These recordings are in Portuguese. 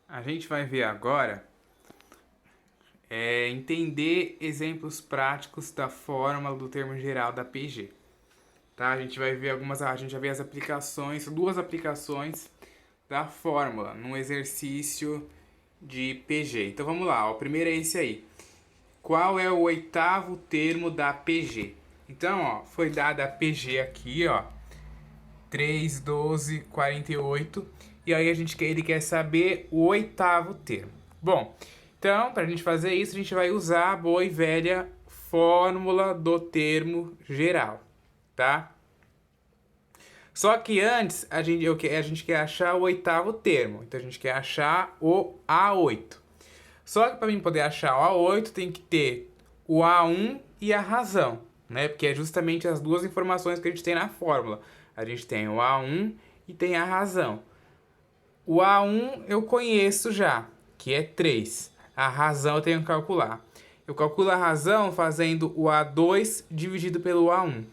A gente vai ver agora entender exemplos práticos da fórmula do termo geral da PG. Tá? A gente vai ver as aplicações, duas aplicações da fórmula num exercício de PG. Então vamos lá, o primeiro é esse aí. Qual é o oitavo termo da PG? Então, ó, foi dada a PG aqui, ó, 3, 12, 48. E aí ele quer saber o oitavo termo. Bom, então, para a gente fazer isso, a gente vai usar a boa e velha fórmula do termo geral, tá? Só que antes, a gente quer achar o oitavo termo. Então, a gente quer achar o A8. Só que para mim poder achar o A8, tem que ter o A1 e a razão, né? Porque é justamente as duas informações que a gente tem na fórmula. A gente tem o A1 e tem a razão. O A1 eu conheço já, que é 3. A razão eu tenho que calcular. Eu calculo a razão fazendo o A2 dividido pelo A1.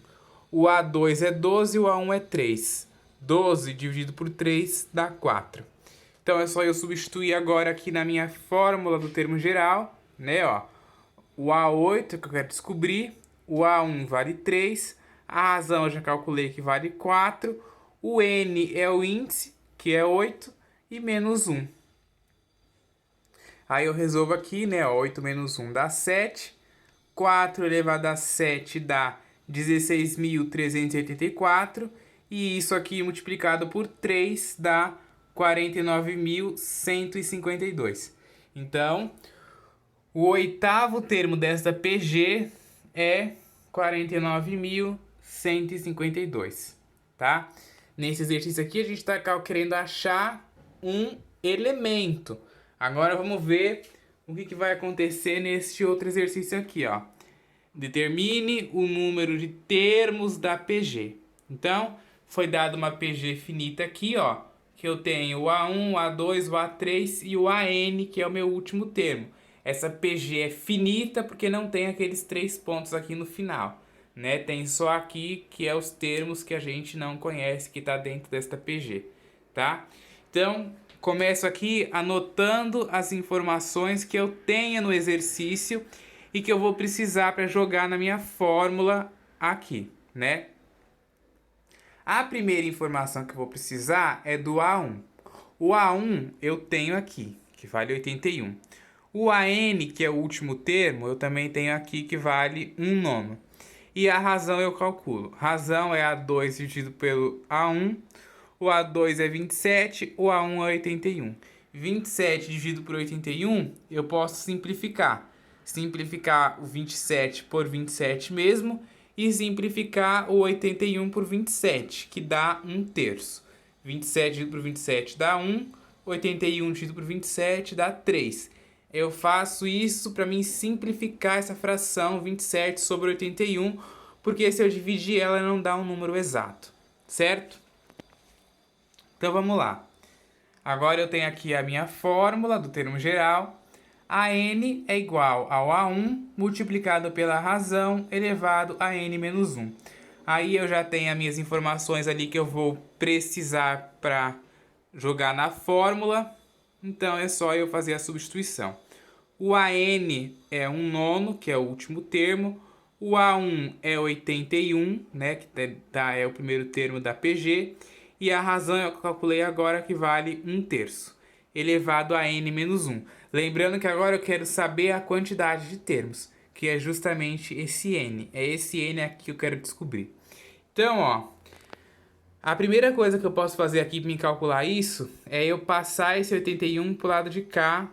O A2 é 12 e o A1 é 3. 12 dividido por 3 dá 4. Então é só eu substituir agora aqui na minha fórmula do termo geral, né, ó. O A8 que eu quero descobrir, o A1 vale 3, a razão eu já calculei que vale 4, o N é o índice, que é 8, e menos 1. Aí eu resolvo aqui, né, ó, 8 menos 1 dá 7, 4 elevado a 7 dá 16.384, e isso aqui multiplicado por 3 dá 49.152. Então, o oitavo termo desta PG é 49.152, tá? Nesse exercício aqui a gente está querendo achar um elemento. Agora vamos ver o que vai acontecer neste outro exercício aqui, ó. Determine o número de termos da PG. Então, foi dada uma PG finita aqui, ó, que eu tenho o A1, o A2, o A3 e o AN, que é o meu último termo. Essa PG é finita porque não tem aqueles 3 pontos aqui no final, né? Tem só aqui que é os termos que a gente não conhece que está dentro desta PG, tá? Então, começo aqui anotando as informações que eu tenho no exercício e que eu vou precisar para jogar na minha fórmula aqui, né? A primeira informação que eu vou precisar é do A1. O A1 eu tenho aqui, que vale 81. O AN, que é o último termo, eu também tenho aqui, que vale 1 nono. E a razão eu calculo. Razão é A2 dividido pelo A1. O A2 é 27, o A1 é 81. 27 dividido por 81, eu posso simplificar. Simplificar o 27 por 27 mesmo e simplificar o 81 por 27, que dá 1/3. 27 dividido por 27 dá 1, 81 dividido por 27 dá 3. Eu faço isso para mim simplificar essa fração 27 sobre 81, porque se eu dividir ela não dá um número exato, certo? Então vamos lá. Agora eu tenho aqui a minha fórmula do termo geral. A n é igual ao A1 multiplicado pela razão elevado a n menos 1. Aí eu já tenho as minhas informações ali que eu vou precisar para jogar na fórmula. Então é só eu fazer a substituição. O AN é 1 nono, que é o último termo. O A1 é 81, né, que é o primeiro termo da PG. E a razão eu calculei agora que vale 1/3, elevado a n menos 1. Lembrando que agora eu quero saber a quantidade de termos, que é justamente esse n. É esse n aqui que eu quero descobrir. Então, ó, a primeira coisa que eu posso fazer aqui para me calcular isso é eu passar esse 81 para o lado de cá,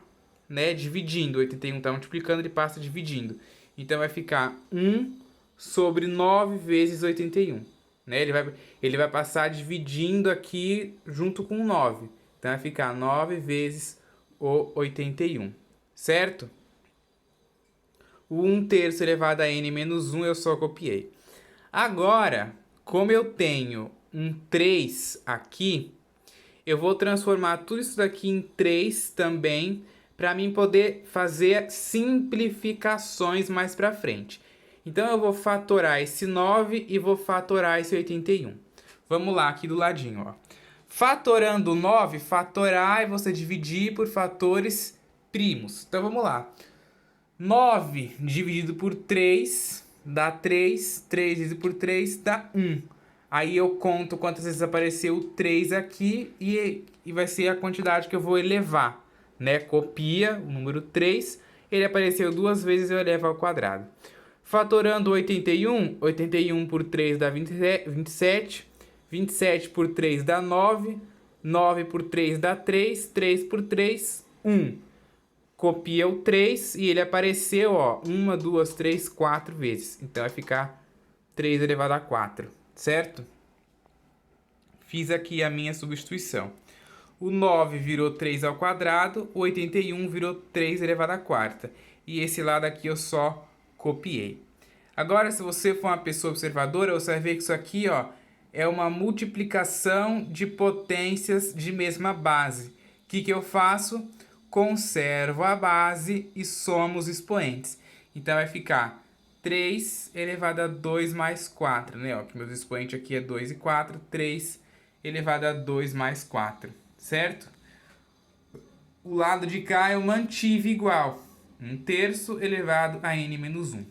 né, dividindo. 81 está multiplicando, ele passa dividindo. Então vai ficar 1 sobre 9 vezes 81. Né? Ele vai passar dividindo aqui junto com 9. Então vai ficar 9 vezes o 81. Certo? O 1/3 elevado a n menos 1 eu só copiei. Agora, como eu tenho um 3 aqui, eu vou transformar tudo isso daqui em 3 também, para mim poder fazer simplificações mais para frente. Então eu vou fatorar esse 9 e vou fatorar esse 81. Vamos lá aqui do ladinho, ó. Fatorando 9, fatorar é você dividir por fatores primos. Então vamos lá. 9 dividido por 3 dá 3. 3 dividido por 3 dá 1. Aí eu conto quantas vezes apareceu o 3 aqui e vai ser a quantidade que eu vou elevar, né? Copia o número 3, ele apareceu 2 vezes, eu elevo ao quadrado. Fatorando 81, 81 por 3 dá 27. 27 por 3 dá 9. 9 por 3 dá 3. 3 por 3, 1. Copia o 3 e ele apareceu, ó, 1, 2, 3, 4 vezes. Então vai ficar 3 elevado a 4, certo? Fiz aqui a minha substituição. O 9 virou 3 ao quadrado, o 81 virou 3 elevado à quarta. E esse lado aqui eu só copiei. Agora, se você for uma pessoa observadora, você vai ver que isso aqui, ó, é uma multiplicação de potências de mesma base. O que eu faço? Conservo a base e somo os expoentes. Então vai ficar 3 elevado a 2 mais 4, né? Ó, que meus expoentes aqui é 2 e 4, 3 elevado a 2 mais 4, certo? O lado de cá eu mantive igual, 1/3 elevado a n menos 1.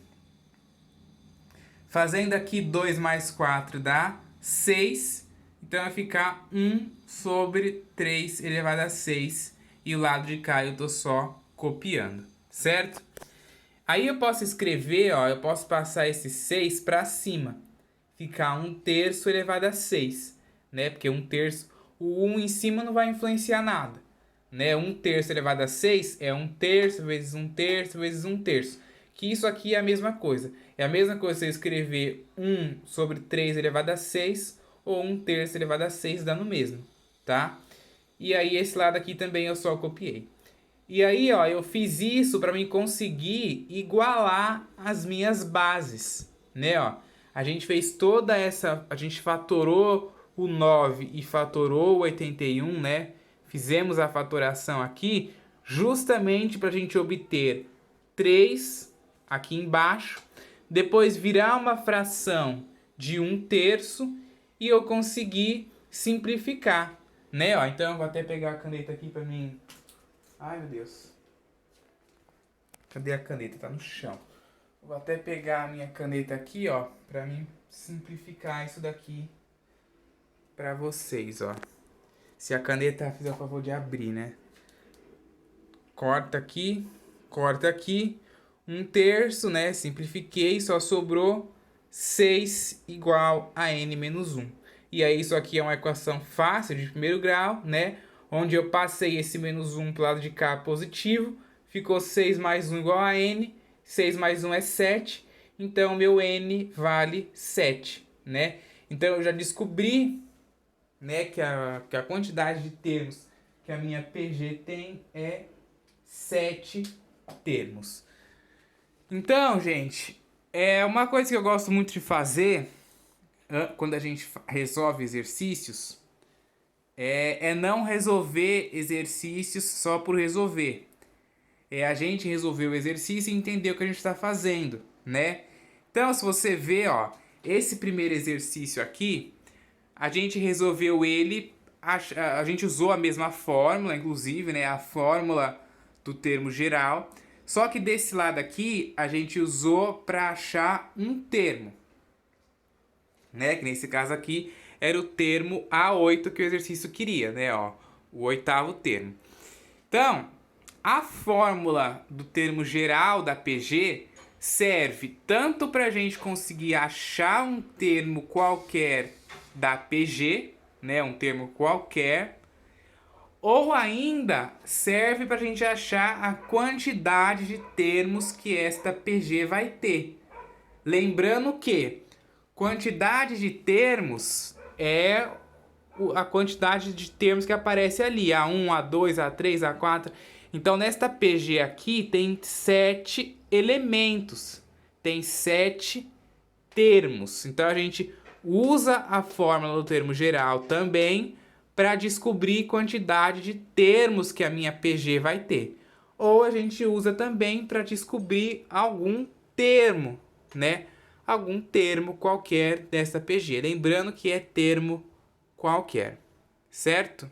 Fazendo aqui 2 mais 4 dá 6, então vai ficar 1 sobre 3 elevado a 6. E o lado de cá eu tô só copiando, certo? Aí eu posso escrever, ó, eu posso passar esse 6 para cima. Ficar 1/3 elevado a 6, né? Porque 1/3, o 1 em cima não vai influenciar nada, né? 1/3 elevado a 6 é 1/3 vezes 1/3 vezes 1/3. Que isso aqui é a mesma coisa. É a mesma coisa você escrever 1 sobre 3 elevado a 6 ou 1/3 elevado a 6 dá no mesmo, tá? E aí esse lado aqui também eu só copiei. E aí, ó, eu fiz isso para mim conseguir igualar as minhas bases, né, ó. A gente fez toda essa, a gente fatorou o 9 e fatorou o 81, né? Fizemos a fatoração aqui justamente para a gente obter 3 aqui embaixo, depois virar uma fração de 1/3 e eu conseguir simplificar, né? Ó, então eu vou até pegar a caneta aqui para mim. Ai, meu Deus. Cadê a caneta? Tá no chão. Vou até pegar a minha caneta aqui, ó, para mim simplificar isso daqui para vocês, ó. Se a caneta fizer o favor de abrir, né? Corta aqui, 1/3, né? Simplifiquei, só sobrou 6 igual a n menos 1. E aí isso aqui é uma equação fácil de primeiro grau, né? Onde eu passei esse menos 1 para o lado de cá positivo. Ficou 6 mais 1 igual a n. 6 mais 1 é 7. Então meu n vale 7, né? Então eu já descobri, né, que a quantidade de termos que a minha PG tem é 7 termos. Então, gente, é uma coisa que eu gosto muito de fazer quando a gente resolve exercícios é não resolver exercícios só por resolver. É a gente resolver o exercício e entender o que a gente está fazendo, né? Então, se você vê, ó, esse primeiro exercício aqui, a gente resolveu ele, a gente usou a mesma fórmula, inclusive, né? A fórmula do termo geral. Só que desse lado aqui, a gente usou para achar um termo, né? Que nesse caso aqui era o termo A8 que o exercício queria, né? Ó, o 8º termo. Então, a fórmula do termo geral da PG serve tanto para a gente conseguir achar um termo qualquer da PG, né? Um termo qualquer. Ou ainda serve para a gente achar a quantidade de termos que esta PG vai ter. Lembrando que quantidade de termos é a quantidade de termos que aparece ali. A1, A2, A3, A4. Então, nesta PG aqui tem 7 elementos. Tem 7 termos. Então, a gente usa a fórmula do termo geral também para descobrir quantidade de termos que a minha PG vai ter. Ou a gente usa também para descobrir algum termo, né? Algum termo qualquer dessa PG. Lembrando que é termo qualquer. certo?